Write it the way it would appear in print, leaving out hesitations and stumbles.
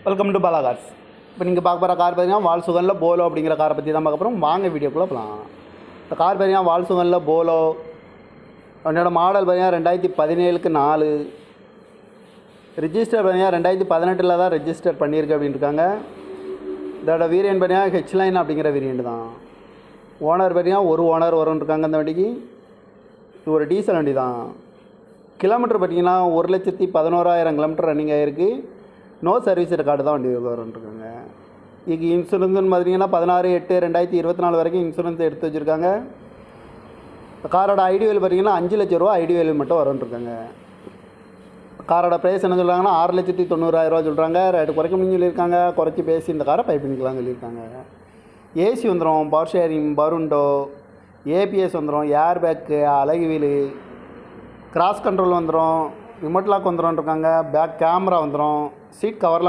Welcome to Bala cars. இப்போ நீங்கள் பார்க்க போகிற கார் பார்த்தீங்கன்னா வால்சுகனில் போலோ அப்படிங்கிற காரை பற்றி தான் பார்க்க போகிறோம். வாங்க வீடியோக்குள்ளே போகலாம். இந்த கார் பார்த்தீங்கன்னா வால்சுகனில் போலோ. என்னோட மாடல் பார்த்தீங்கன்னா 2017க்கு 4, ரிஜிஸ்டர் பார்த்தீங்கன்னா 2018 தான் ரெஜிஸ்டர் பண்ணியிருக்கு அப்படின்னு இருக்காங்க. இதோட வேரியன்ட் பார்த்தீங்கன்னா ஹெச்லைன் அப்படிங்கிற வேரியன்ட் தான். ஓனர் பார்த்தீங்கன்னா ஒரு ஓனர் வரும்னு இருக்காங்க. இந்த வண்டிக்கு இது ஒரு டீசல் வண்டி தான். கிலோமீட்டர் பார்த்தீங்கன்னா 1,11,000 கிலோமீட்டர் ரன்னிங் ஆகிருக்கு. நோ சர்வீஸ் ரெக்கார்டு தான் வண்டி வரும்ன்ட்ருக்காங்க. இதுக்கு இன்சூரன்ஸ்னு பார்த்தீங்கன்னா 16/8/2024 வரைக்கும் இன்சூரன்ஸ் எடுத்து வச்சுருக்காங்க. காரோட ஐடி வேல்யூ பார்த்தீங்கன்னா 5 லட்ச ரூபா ஐடி வேல்யூ மட்டும் வரும்ன்ட்ருக்காங்க. காரோட ப்ரைஸ் என்ன சொல்கிறாங்கன்னா 6,90,000 சொல்கிறாங்க. ரேட்டு குறைக்க முடியும்னு சொல்லியிருக்காங்க. குறைச்சி பேசி இந்த காரை பை பண்ணிக்கலாம்னு சொல்லியிருக்காங்க. ஏசி வந்துடும், பவர் ஷேரிங், பருண்டோ, ஏபிஎஸ் வந்துடும், ஏர் பேக்கு, அழகு வீலு, கிராஸ் கண்ட்ரோல் வந்துடும், ரிமோட் லாக் வந்துடும் இருக்காங்க. பேக் கேமரா வந்துடும், சீட் கவர்லாம்